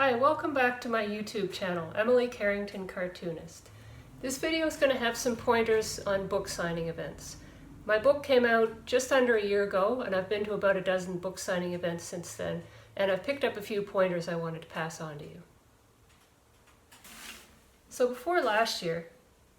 Hi, welcome back to my YouTube channel, Emily Carrington Cartoonist. This video is going to have some pointers on book signing events. My book came out just under a year ago, and I've been to about a dozen book signing events since then, and I've picked up a few pointers I wanted to pass on to you. So before last year,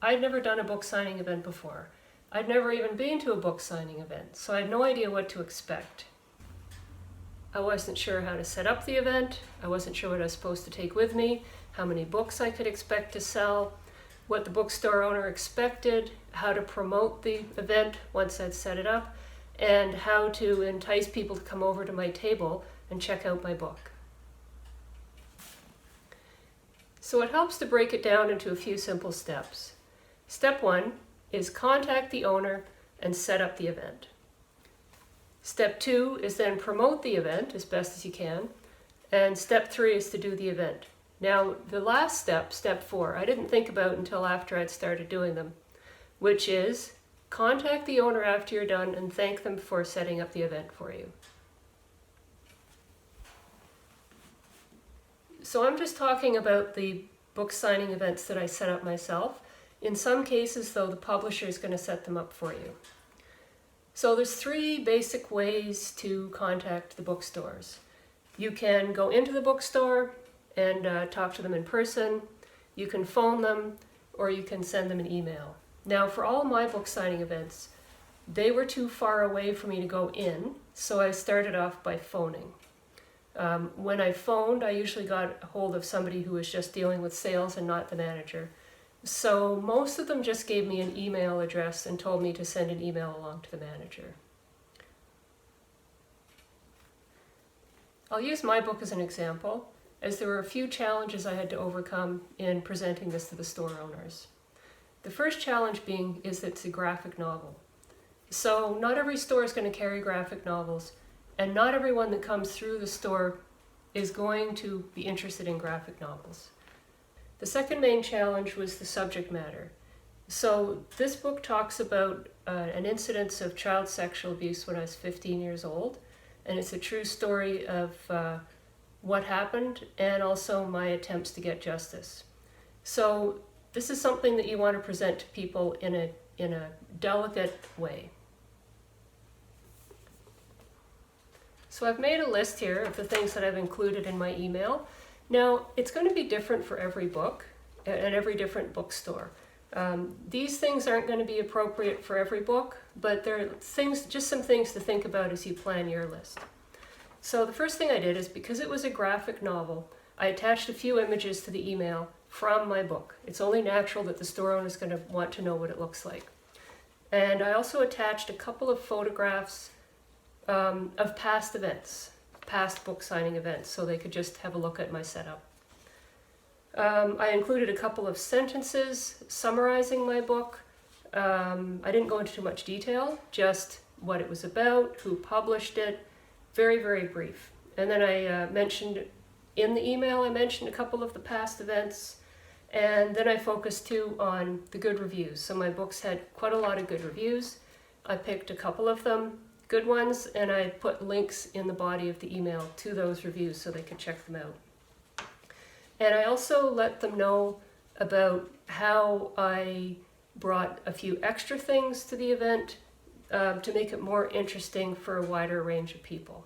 I'd never done a book signing event before. I'd never even been to a book signing event, so I had no idea what to expect. I wasn't sure how to set up the event. I wasn't sure what I was supposed to take with me, how many books I could expect to sell, what the bookstore owner expected, how to promote the event once I'd set it up, and how to entice people to come over to my table and check out my book. So it helps to break it down into a few simple steps. Step 1 is contact the owner and set up the event. Step 2 is then promote the event as best as you can. And step 3 is to do the event. Now, the last step, step 4, I didn't think about until after I'd started doing them, which is contact the owner after you're done and thank them for setting up the event for you. So I'm just talking about the book signing events that I set up myself. In some cases, though, the publisher is going to set them up for you. So there's 3 basic ways to contact the bookstores. You can go into the bookstore and talk to them in person, you can phone them, or you can send them an email. Now, for all my book signing events, they were too far away for me to go in, so I started off by phoning. When I phoned, I usually got a hold of somebody who was just dealing with sales and not the manager. So most of them just gave me an email address and told me to send an email along to the manager. I'll use my book as an example, as there were a few challenges I had to overcome in presenting this to the store owners. The first challenge being is that it's a graphic novel. So not every store is going to carry graphic novels, and not everyone that comes through the store is going to be interested in graphic novels. The second main challenge was the subject matter. So this book talks about an incidence of child sexual abuse when I was 15 years old, and it's a true story of what happened and also my attempts to get justice. So this is something that you want to present to people in a delicate way. So I've made a list here of the things that I've included in my email. Now, it's going to be different for every book and every different bookstore. These things aren't going to be appropriate for every book, but they're things, just some things to think about as you plan your list. So the first thing I did is, because it was a graphic novel, I attached a few images to the email from my book. It's only natural that the store owner is going to want to know what it looks like. And I also attached a couple of photographs of past events, past book signing events, so they could just have a look at my setup. I included a couple of sentences summarizing my book. I didn't go into too much detail, just what it was about, who published it, very, very brief. And then I mentioned in the email, I mentioned a couple of the past events, and then I focused too on the good reviews. So my books had quite a lot of good reviews. I picked a couple of them, good ones, and I put links in the body of the email to those reviews so they could check them out. And I also let them know about how I brought a few extra things to the event to make it more interesting for a wider range of people.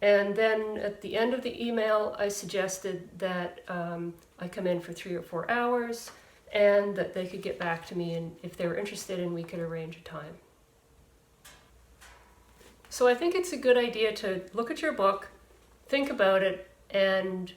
And then at the end of the email, I suggested that I come in for 3 or 4 hours and that they could get back to me, and if they were interested, and we could arrange a time. So I think it's a good idea to look at your book, think about it, and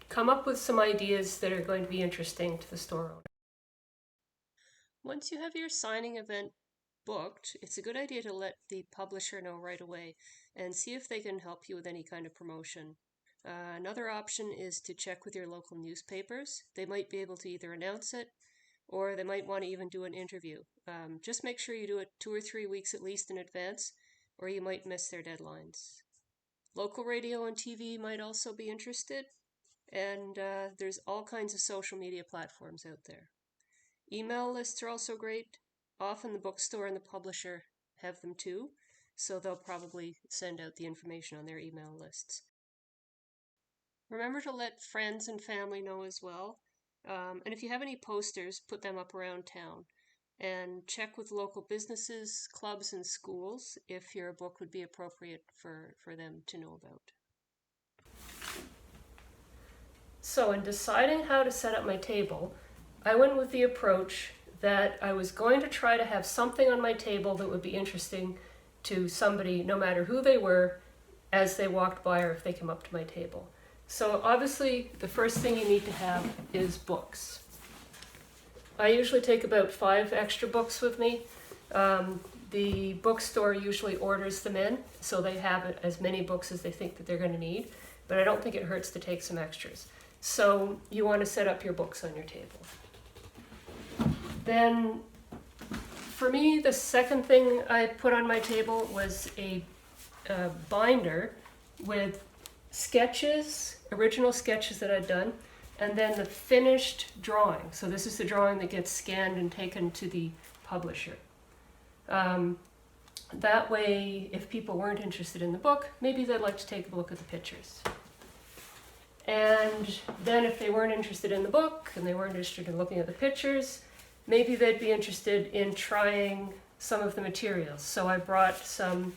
come up with some ideas that are going to be interesting to the store owner. Once you have your signing event booked, it's a good idea to let the publisher know right away and see if they can help you with any kind of promotion. Another option is to check with your local newspapers. They might be able to either announce it, or they might want to even do an interview. Just make sure you do it 2 or 3 weeks at least in advance, or you might miss their deadlines. Local radio and TV might also be interested, and there's all kinds of social media platforms out there. Email lists are also great. Often the bookstore and the publisher have them too, so they'll probably send out the information on their email lists. Remember to let friends and family know as well. And if you have any posters, put them up around town. And check with local businesses, clubs, and schools if your book would be appropriate for them to know about. So in deciding how to set up my table, I went with the approach that I was going to try to have something on my table that would be interesting to somebody, no matter who they were, as they walked by or if they came up to my table. So obviously the first thing you need to have is books. I usually take about 5 extra books with me. The bookstore usually orders them in, so they have as many books as they think that they're going to need, but I don't think it hurts to take some extras. So you want to set up your books on your table. Then for me, the second thing I put on my table was a binder with sketches, original sketches that I'd done, and then the finished drawing. So this is the drawing that gets scanned and taken to the publisher. That way, if people weren't interested in the book, maybe they'd like to take a look at the pictures. And then if they weren't interested in the book and they weren't interested in looking at the pictures, maybe they'd be interested in trying some of the materials. So I brought some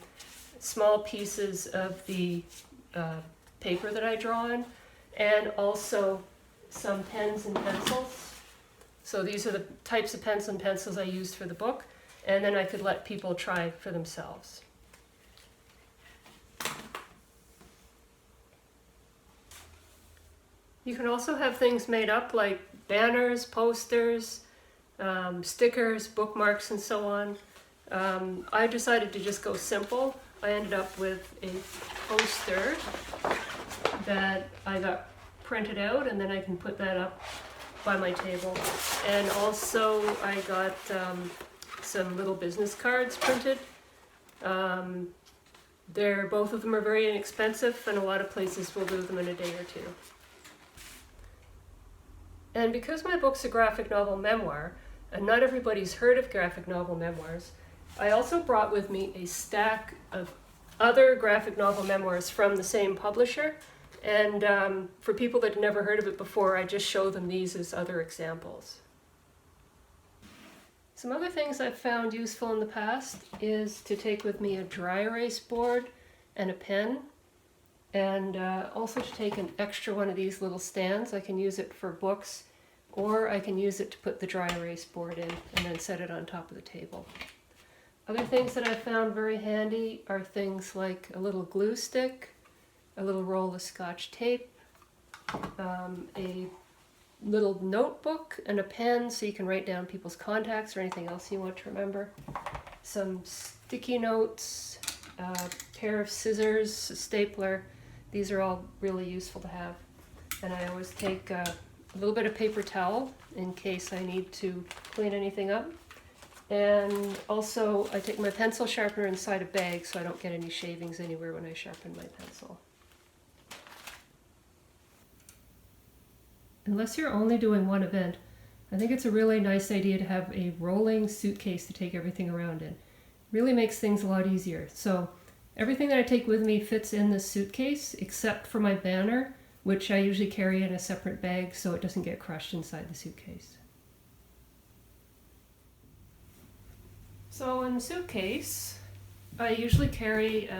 small pieces of the paper that I draw on, and also some pens and pencils. So these are the types of pens and pencils I used for the book, and then I could let people try for themselves. You can also have things made up like banners, posters, stickers, bookmarks, and so on. I decided to just go simple. I ended up with a poster that I got printed out, and then I can put that up by my table. And also I got some little business cards printed. Both of them are very inexpensive, and a lot of places will do them in a day or two. And because my book's a graphic novel memoir, and not everybody's heard of graphic novel memoirs, I also brought with me a stack of other graphic novel memoirs from the same publisher. And for people that had never heard of it before, I just show them these as other examples. Some other things I've found useful in the past is to take with me a dry erase board and a pen, and also to take an extra one of these little stands. I can use it for books, or I can use it to put the dry erase board in and then set it on top of the table. Other things that I found very handy are things like a little glue stick, a little roll of Scotch tape, a little notebook and a pen so you can write down people's contacts or anything else you want to remember, some sticky notes, a pair of scissors, a stapler. These are all really useful to have. And I always take a little bit of paper towel in case I need to clean anything up. And also I take my pencil sharpener inside a bag so I don't get any shavings anywhere when I sharpen my pencil. Unless you're only doing one event, I think it's a really nice idea to have a rolling suitcase to take everything around in. It really makes things a lot easier. So everything that I take with me fits in this suitcase except for my banner, which I usually carry in a separate bag so it doesn't get crushed inside the suitcase. So in the suitcase, I usually carry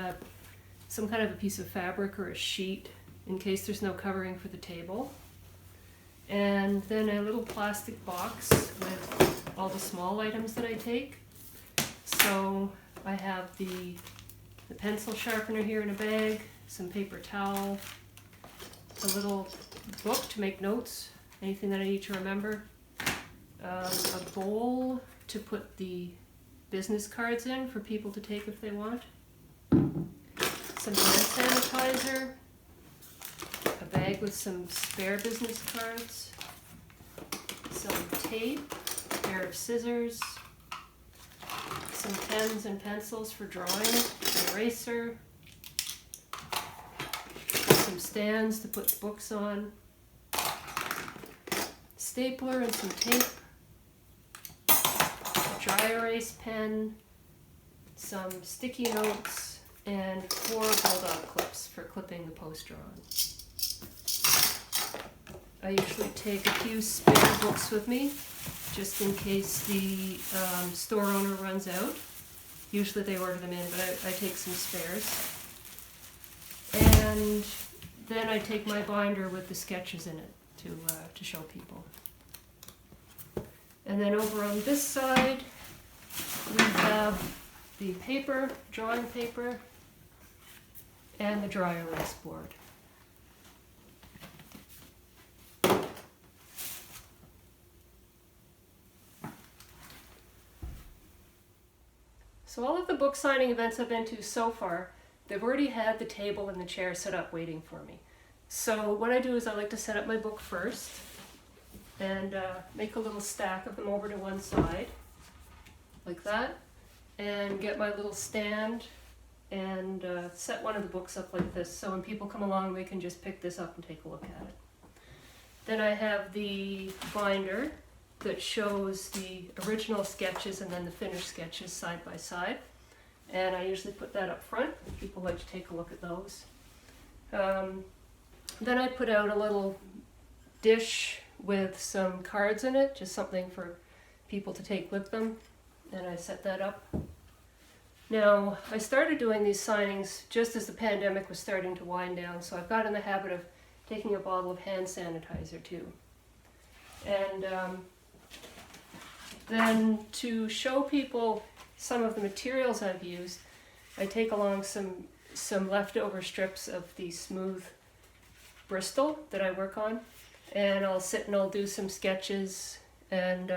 some kind of a piece of fabric or a sheet in case there's no covering for the table. And then a little plastic box with all the small items that I take. So I have the pencil sharpener here in a bag, some paper towel, a little book to make notes, anything that I need to remember, a bowl to put the business cards in for people to take if they want, some hand sanitizer, a bag with some spare business cards, some tape, a pair of scissors, some pens and pencils for drawing, an eraser, some stands to put books on, stapler and some tape, a dry erase pen, some sticky notes, and 4 bulldog clips for clipping the poster on. I usually take a few spare books with me, just in case the store owner runs out. Usually they order them in, but I take some spares. And then I take my binder with the sketches in it to show people. And then over on this side, we have the paper, drawing paper, and the dry erase board. So all of the book signing events I've been to so far, they've already had the table and the chair set up waiting for me. So what I do is I like to set up my book first and make a little stack of them over to one side, like that, and get my little stand and set one of the books up like this, so when people come along they can just pick this up and take a look at it. Then I have the binder that shows the original sketches and then the finished sketches side by side, and I usually put that up front. People like to take a look at those. Then I put out a little dish with some cards in it, just something for people to take with them, and I set that up. Now, I started doing these signings just as the pandemic was starting to wind down, so I've got in the habit of taking a bottle of hand sanitizer too. And then to show people some of the materials I've used, I take along some leftover strips of the smooth Bristol that I work on, and I'll sit and I'll do some sketches and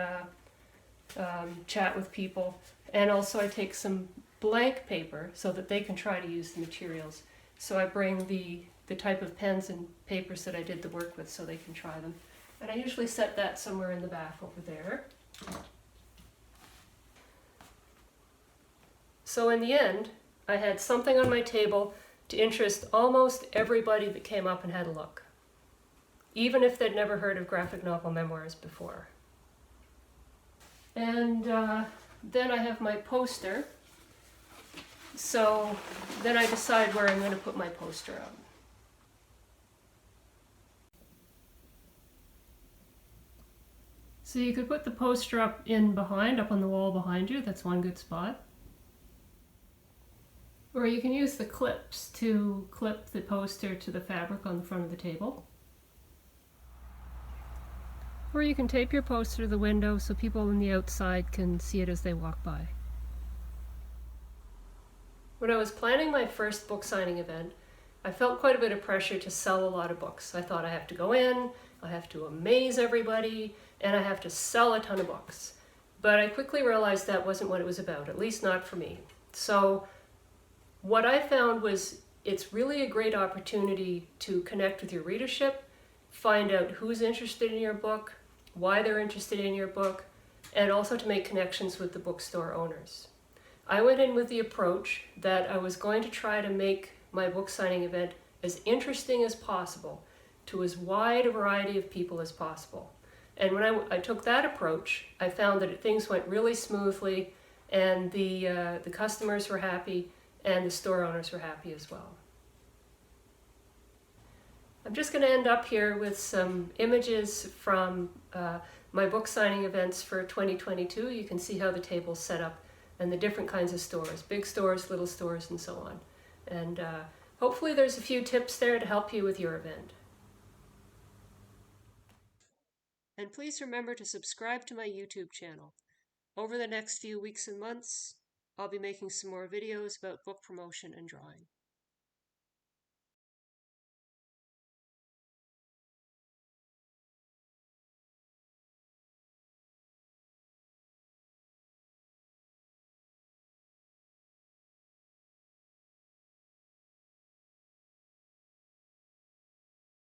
chat with people. And also I take some blank paper so that they can try to use the materials. So I bring the type of pens and papers that I did the work with so they can try them. And I usually set that somewhere in the back over there. So in the end, I had something on my table to interest almost everybody that came up and had a look, even if they'd never heard of graphic novel memoirs before. And then I have my poster. So then I decide where I'm going to put my poster up. So you could put the poster up up on the wall behind you. That's one good spot. Or you can use the clips to clip the poster to the fabric on the front of the table. Or you can tape your poster to the window so people on the outside can see it as they walk by. When I was planning my first book signing event, I felt quite a bit of pressure to sell a lot of books. I thought I have to go in, I have to amaze everybody, and I have to sell a ton of books. But I quickly realized that wasn't what it was about, at least not for me. So what I found was it's really a great opportunity to connect with your readership, find out who's interested in your book, why they're interested in your book, and also to make connections with the bookstore owners. I went in with the approach that I was going to try to make my book signing event as interesting as possible to as wide a variety of people as possible. And when I took that approach, I found that things went really smoothly, and the customers were happy, and the store owners were happy as well. I'm just going to end up here with some images from my book signing events for 2022. You can see how the table's set up and the different kinds of stores, big stores, little stores, and so on. And hopefully there's a few tips there to help you with your event. And please remember to subscribe to my YouTube channel. Over the next few weeks and months, I'll be making some more videos about book promotion and drawing.